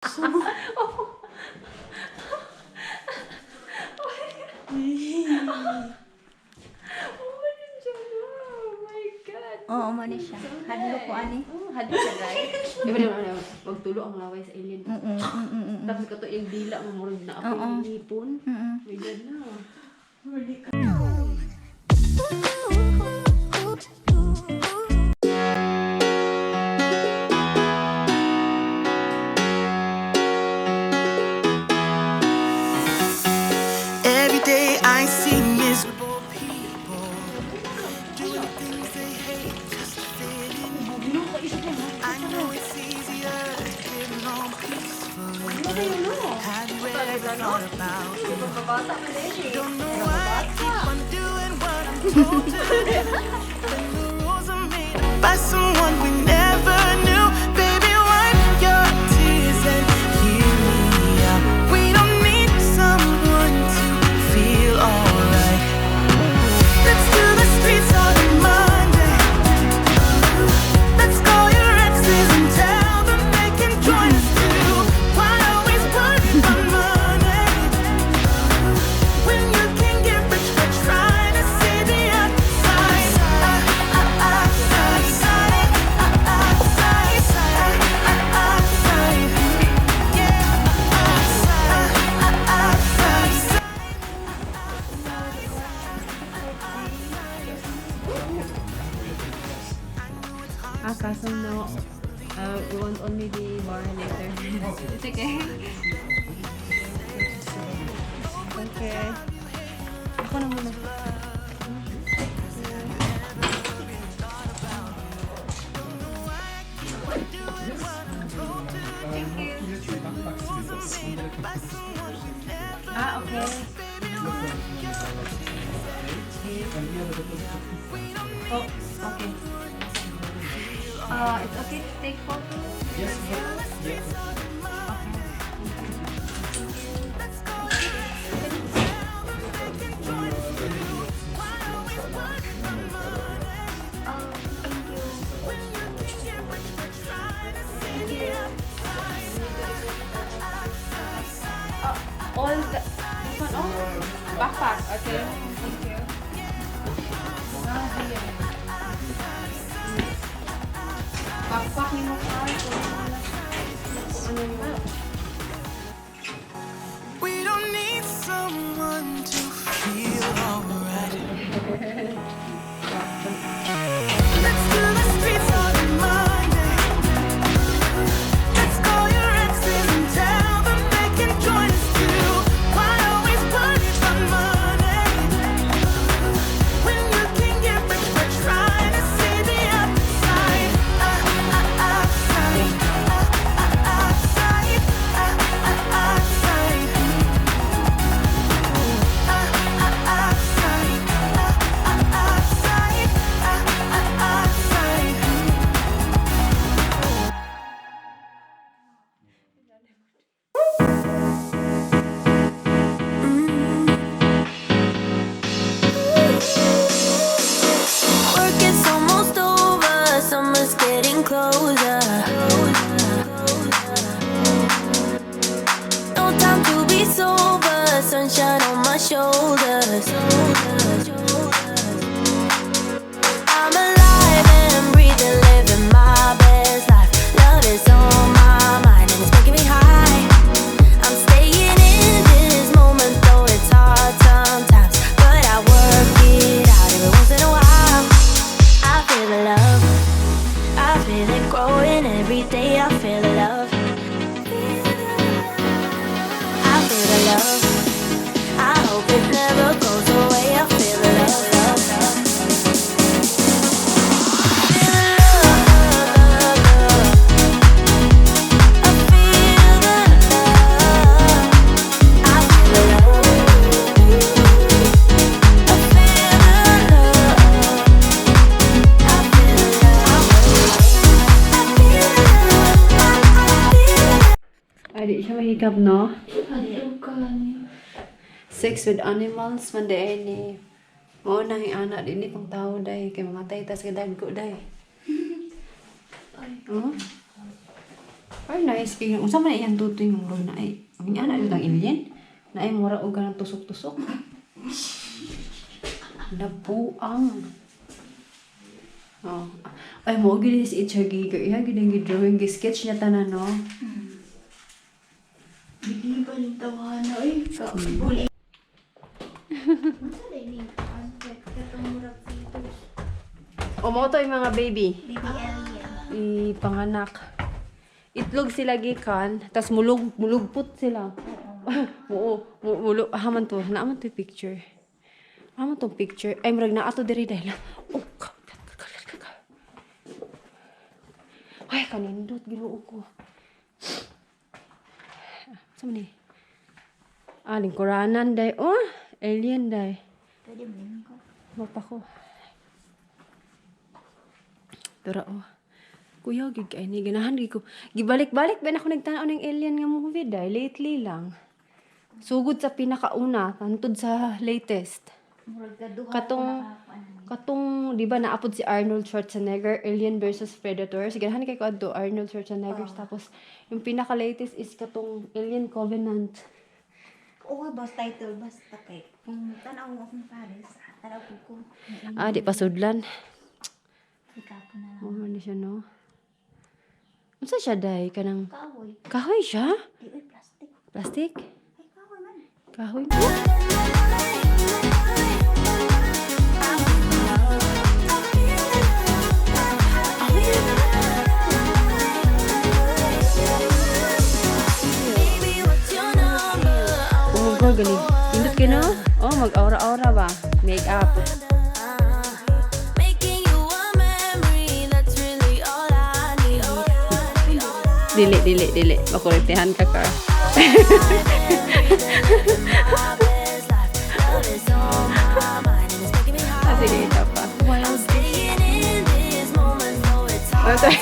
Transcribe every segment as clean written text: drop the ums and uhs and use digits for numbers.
Oh my siya. Hadlo ko ani. Hadlo siya guys. Diba magtulo ang laway sa alien. Tapos kato yung dila mo murag na ako yung nipon. May gana. Every day I see miserable people doing things they hate just to fit in. I know it's easier to get along peacefully. Have you ever thought about it? Don't know why I keep on doing what I'm told to do. When the rules are made up by someone we never knew. Baby, wipe your tears and hear me out. We don't need someone to feel alright. Let's do the streets on a Monday. Let's call your exes and tell them they can join us too. Why always worry about money when you can get rich for trying to see the outside? Kaso no, we want only the bar later. It's okay. Okay. Ako na muna. Okay. Oh, okay. It's okay to take photos? Yes, yes. All the this one backpack. Okay. Thank you. Here. Backpack ni mo pa. We don't need someone to feel alright. Let's do the streets on a Monday. Let's call your exes and tell them they can join us too. Why always worry about money when you can get rich for trying to see the outside? Work is almost over, summer's getting closer. No time to be sober, sunshine on my shoulders. I'm alive and breathing, living my best life. Love is on my mind and it's making me high. I'm staying in this moment, though it's hard sometimes, but I work it out every once in a while. I feel the love, I feel it growing every day. I feel the love, I feel the love. I hope it never goes away. I feel the love, love, love. Feel the love, love, love. I feel the love. I feel the love. I feel the love. I feel the love. Ay, di siya mahikap, no? Sex with animals, man day ni. Oo na yung anak, di ni pang tao, day. Kaya mamatay, tas kadagko, day. Or nice kay unsa man iyang tutoy ng murag na ay. Ang ana ito ang alien. Na ay mura og ganang tusok-tusok. Napuang. Oh. Ay mo gid si Itcher Giger. Iya gid ang drawing sketch niya tanan no. Hindi ba yung tawahan na ay buli. O mo to yung mga baby. Baby alien. Ipanganak. Itlog sila gikan, tas mulugput sila. Oo, haman to, naaman to yung picture. Haman to picture. Ay, marag na ato diri dahil. Oh, ay, kanindot, ginoo ko. Saan ni? Ah, lingkuranan day. Oh, alien day. Pwede mo yun ko. Mapa ko. Tara, oh. Kuya, gig kay ni ganahan ko. Gibalik-balik ba na ako nagtanaw ng alien nga movie day lately lang. Sugod sa pinakauna, tantod sa latest. Katong di ba naapod si Arnold Schwarzenegger, Alien versus Predator. Sige, ganahan kay ko adto Arnold Schwarzenegger tapos yung pinaka-latest is katong Alien Covenant. Oo, boss title basta kay. Kung tanaw mo akong Paris, tanaw ko. Ah, di pa sudlan. Ikapo na lang. Oh, ano siya no? Unsa siya day kanang Kahoy. kahoy siya? Di oy plastic. Plastic? Ay, kahoy man. Kahoy mo? Oh, girl, gani. Indot ka no? Oh, mag-aura-aura ba? Make up. Dili. Makulipihan ka ka. Sige, ito pa. Wild. Okay.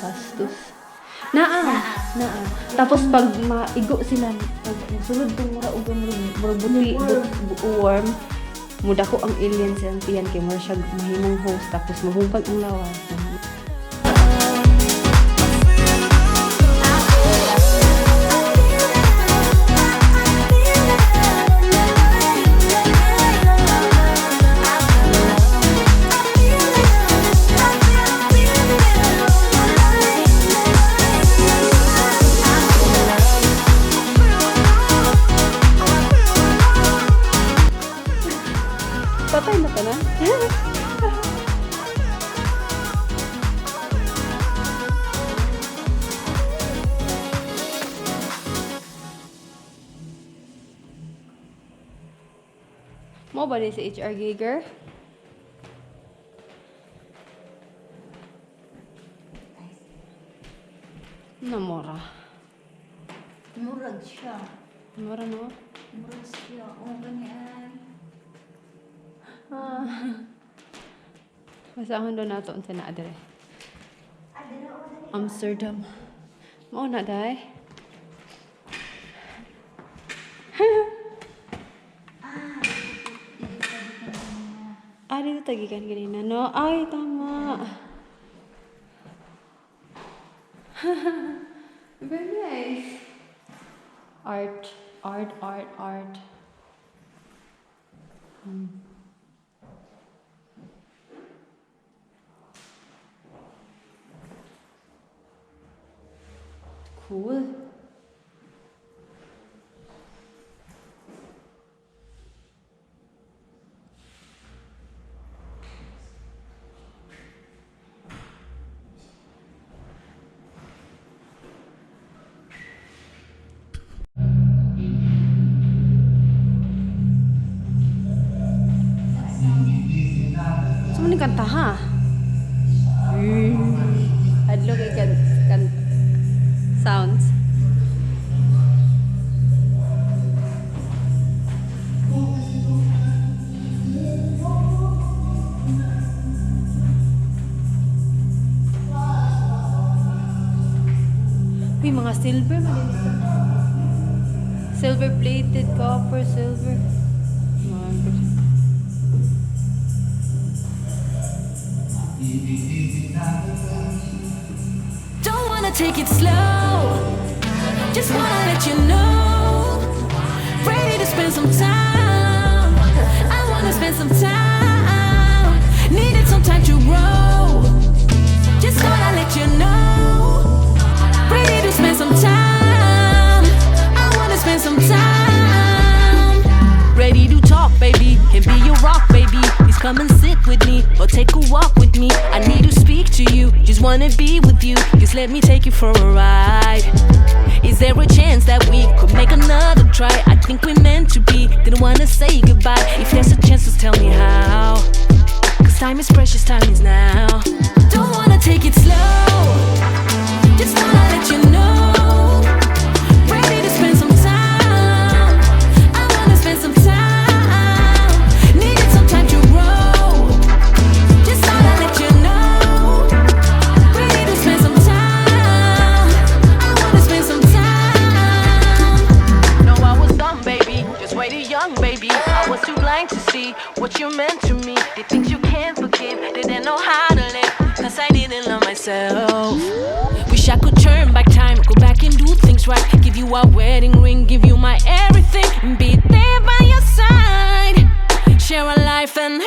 Bastos. Naa. Tapos pag maigo sila, pag sulod tong mura buti worm, muda ko ang alien silang tiyan kay mura siya mahimong host tapos mahungkag ang lawas. Patay na ka na? Mo ba ni si HR Giger? Namora. Murag siya. Namora no? Murag siya. Oo, ganyan. Masahon doon nato unsa na adre. Amsterdam. Mao na day. Dito tagikan ganina, no? Ay, tama. Very nice. Art. Cool. Saan ni kanta ha? Adlo kay kan sounds. Uy, mga silver, malinis na. Silver plated, copper, silver. Don't wanna take it slow, just wanna let you know. Ready to spend some time. I wanna spend some time. Needed some time to grow. Just wanna let you know. Ready to spend some time. I wanna spend some time. Ready to talk, baby. Can be your rock, baby. Please come and sit with me or take a walk with me. I need to speak to you. Just wanna be with you. Just let me take you for a ride. Is there a chance that we could make another try? I think we're meant to be. Didn't wanna say goodbye. If there's a chance, just tell me how. Cause time is precious, time is now. Don't wanna take it slow, just wanna let you know. Ready to spend some time. I wanna spend some time. Needed some time to grow. Just wanna let you know. Ready to spend some time. I wanna spend some time. No, I was dumb, baby. Just way too young, baby. I was too blind to see what you meant to me. The things you can't forgive, didn't know how to live. Cause I didn't love myself. Wish I could turn back time, go back and do things right. Give you a wedding ring, give you my everything, and be there by your side. Share a life and